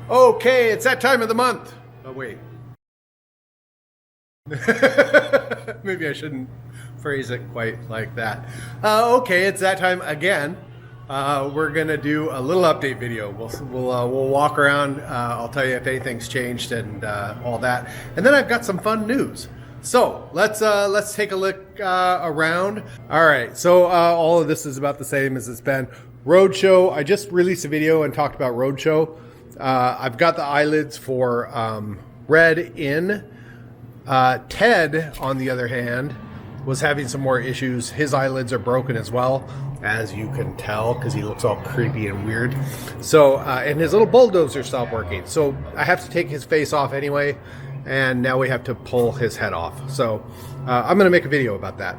Okay, it's that time of the month. Oh, wait. Maybe I shouldn't phrase it quite like that. Okay, it's that time again. We're gonna do a little update video. We'll walk around. I'll tell you if anything's changed and all that. And then I've got some fun news. So let's take a look around. All right. So all of this is about the same as it's been. Roadshow. I just released a video and talked about Roadshow. I've got the eyelids for Red in. Ted, on the other hand, was having some more issues. His eyelids are broken as well, as you can tell, because he looks all creepy and weird. So, and his little bulldozer stopped working. So I have to take his face off anyway, and now we have to pull his head off. So I'm going to make a video about that.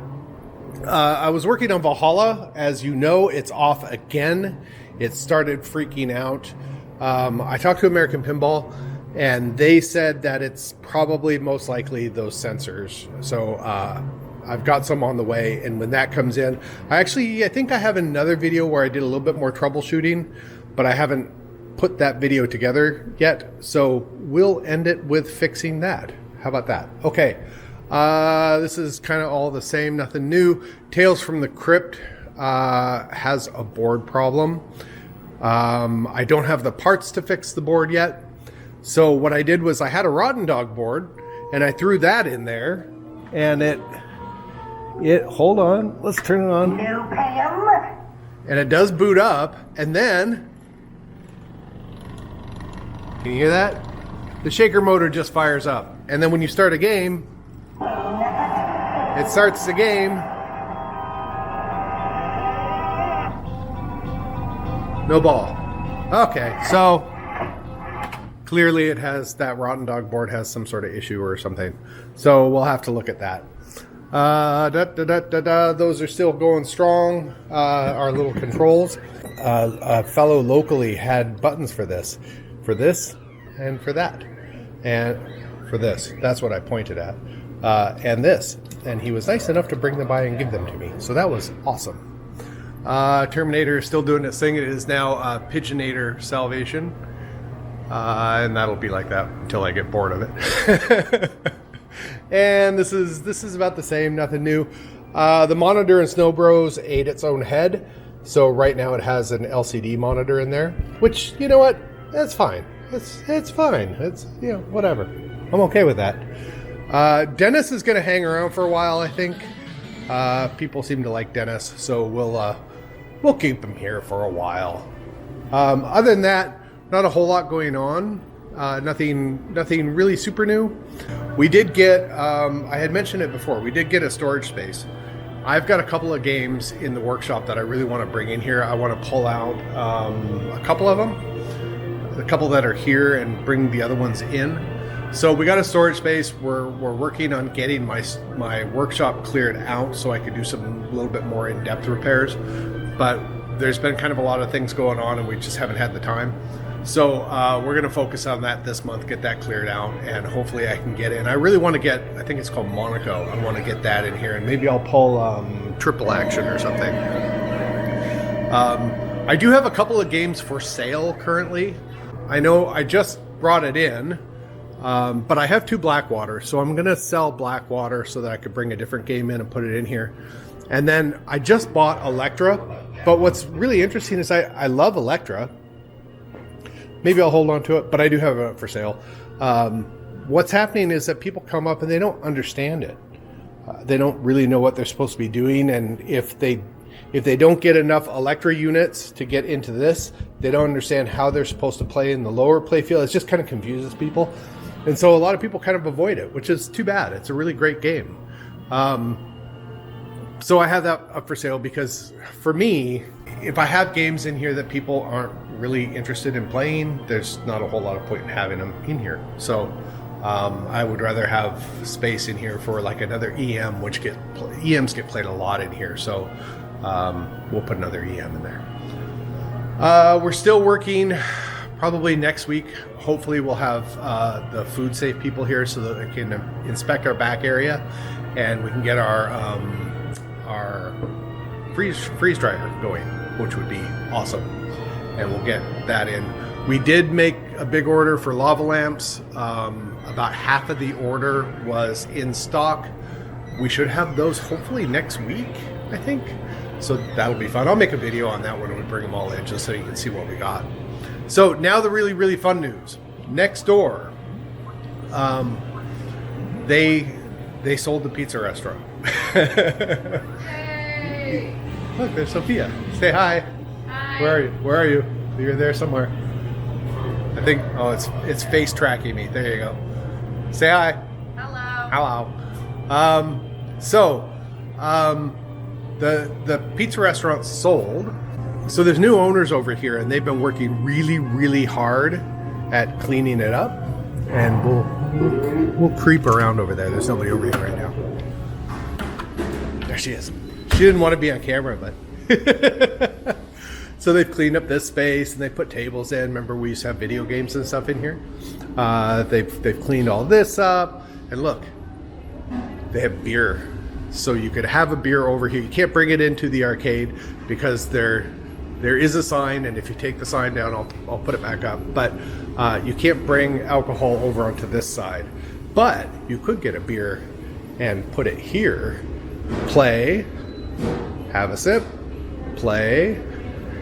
I was working on Valhalla. As you know, it's off again. It started freaking out. I talked to American Pinball, and they said that it's probably most likely those sensors. So I've got some on the way, and when that comes in, I think I have another video where I did a little bit more troubleshooting, but I haven't put that video together yet. So we'll end it with fixing that. How about that? Okay. This is kind of all the same, nothing new. Tales from the Crypt has a board problem. I don't have the parts to fix the board yet. So what I did was I had a Rotten Dog board, and I threw that in there, and it hold on, let's turn it on. And it does boot up, and then, can you hear that? The shaker motor just fires up. And then when you start a game, it starts the game. No ball. Okay, so clearly it has, that Rotten Dog board has some sort of issue or something. So we'll have to look at that. Those are still going strong. Our little controls. A fellow locally had buttons for this, and for that, and for this. That's what I pointed at. And this. And he was nice enough to bring them by and give them to me. So that was awesome. Terminator is still doing its thing. It is now Pigeonator Salvation. And that'll be like that until I get bored of it. And this is about the same, nothing new. The monitor in Snow Bros ate its own head. So right now it has an LCD monitor in there, which, you know what? That's fine. It's fine. It's, you know, whatever. I'm okay with that. Dennis is going to hang around for a while, I think. People seem to like Dennis, so we'll keep him here for a while. Other than that, not a whole lot going on. Nothing really super new. We did get, I had mentioned it before, we did get a storage space. I've got a couple of games in the workshop that I really want to bring in here. I want to pull out a couple of them, a couple that are here, and bring the other ones in. So we got a storage space. We're working on getting my workshop cleared out so I could do some little bit more in-depth repairs. But there's been kind of a lot of things going on, and we just haven't had the time. So we're going to focus on that this month, get that cleared out, and hopefully I can get in. I really want to get, I think it's called Monaco. I want to get that in here, and maybe I'll pull Triple Action or something. I do have a couple of games for sale currently. I know I just brought it in, but I have 2 Blackwater, so I'm going to sell Blackwater so that I could bring a different game in and put it in here. And then I just bought Electra, but what's really interesting is I love Electra. Maybe I'll hold on to it, but I do have it for sale. What's happening is that people come up and they don't understand it. They don't really know what they're supposed to be doing, and if they don't get enough Electra units to get into this, they don't understand how they're supposed to play in the lower play field. It just kind of confuses people. And so a lot of people kind of avoid it, which is too bad. It's a really great game. So I have that up for sale because for me, if I have games in here that people aren't really interested in playing, there's not a whole lot of point in having them in here. So I would rather have space in here for like another EM, which EMs get played a lot in here. So we'll put another EM in there. We're still working. Probably next week, hopefully we'll have the food safe people here so that they can inspect our back area, and we can get our freeze dryer going, which would be awesome. And we'll get that in. We did make a big order for lava lamps. About half of the order was in stock. We should have those hopefully next week, I think. So that'll be fun. I'll make a video on that when we bring them all in, just so you can see what we got. So now the really, really fun news. Next door, they sold the pizza restaurant. Yay! Look, there's Sophia. Say hi. Hi. Where are you? Where are you? You're there somewhere. I think. Oh, it's face tracking me. There you go. Say hi. Hello. Hello. The pizza restaurant sold. So there's new owners over here, and they've been working really, really hard at cleaning it up. And we'll creep around over there. There's nobody over here right now. There she is. She didn't want to be on camera, but so they've cleaned up this space and they put tables in. Remember, we used to have video games and stuff in here. They've cleaned all this up, and look, they have beer. So you could have a beer over here. You can't bring it into the arcade because there is a sign, and if you take the sign down, I'll put it back up. But you can't bring alcohol over onto this side. But you could get a beer and put it here, play, have a sip, play,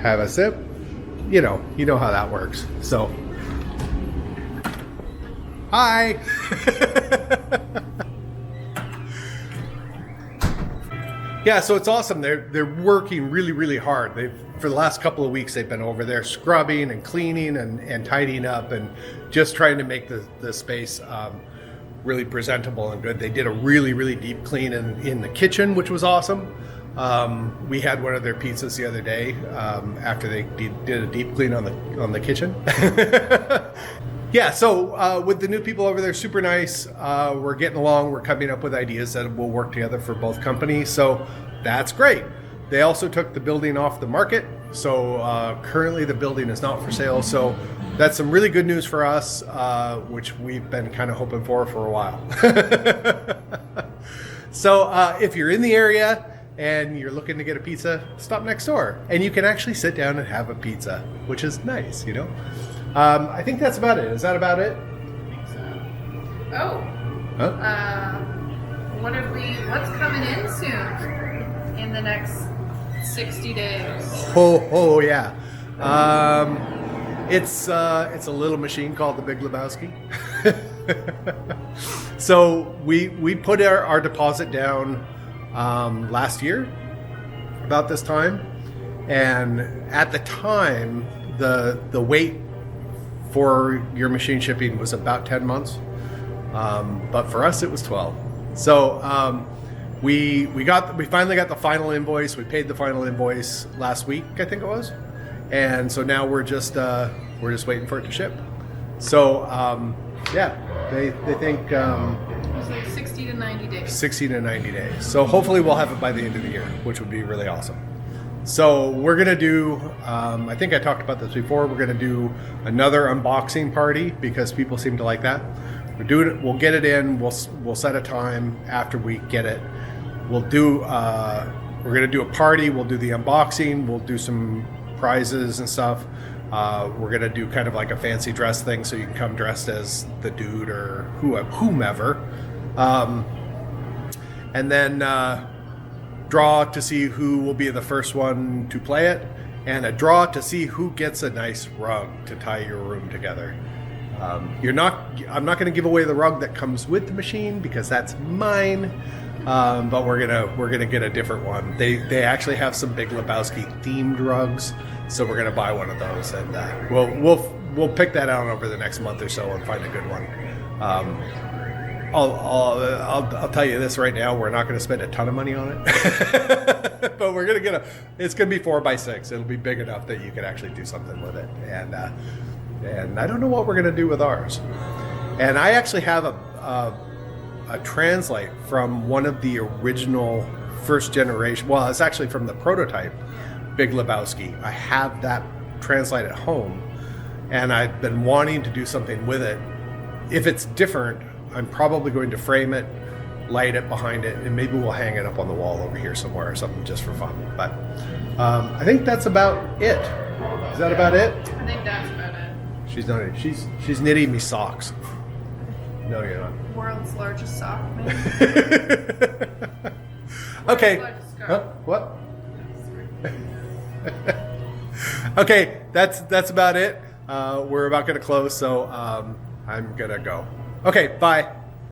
have a sip. You know how that works. So, hi. Yeah, so it's awesome. They're working really, really hard. For the last couple of weeks, they've been over there scrubbing and cleaning and tidying up and just trying to make the space really presentable and good. They did a really, really deep clean in the kitchen, which was awesome. We had one of their pizzas the other day after they did a deep clean on the kitchen. Yeah, so with the new people over there, super nice. We're getting along. We're coming up with ideas that will work together for both companies. So that's great. They also took the building off the market. So currently the building is not for sale. So that's some really good news for us, which we've been kind of hoping for a while. So if you're in the area and you're looking to get a pizza, stop next door. And you can actually sit down and have a pizza, which is nice, I think that's about it. Is that about it? I think so. Oh. Huh? What's coming in soon? In the next 60 days. Oh yeah. It's a little machine called the Big Lebowski. So we put our deposit down last year about this time, and at the time the wait for your machine shipping was about 10 months, but for us it was 12. So we finally got the final invoice. We paid the final invoice last week, I think it was, and so now we're just waiting for it to ship. So yeah, they think It was like 60 to 90 days. 60 to 90 days. So hopefully we'll have it by the end of the year, which would be really awesome. So we're gonna do, I think I talked about this before, we're gonna do another unboxing party because people seem to like that. We'll get it in, we'll set a time after we get it. We're gonna do a party, we'll do the unboxing, we'll do some prizes and stuff. We're gonna do kind of like a fancy dress thing, so you can come dressed as the dude or whomever. And then draw to see who will be the first one to play it, and a draw to see who gets a nice rug to tie your room together. I'm not going to give away the rug that comes with the machine because that's mine, but we're gonna get a different one. They actually have some Big Lebowski themed rugs, so we're gonna buy one of those, and we'll pick that out over the next month or so and find a good one. I'll tell you this right now, we're not going to spend a ton of money on it, but we're going to it's going to be 4x6. It'll be big enough that you can actually do something with it. And I don't know what we're going to do with ours. And I actually have a translate from one of the original first generation. Well, it's actually from the prototype Big Lebowski. I have that translate at home, and I've been wanting to do something with it. If it's different, I'm probably going to frame it, light it behind it, and maybe we'll hang it up on the wall over here somewhere or something just for fun. But I think that's about it. Is that about it? I think that's about it. She's not. She's knitting me socks. No, you're not. World's largest sock man. Okay. Largest scarf. Huh? What? Okay, that's about it. We're about going to close, so I'm going to go. Okay, bye.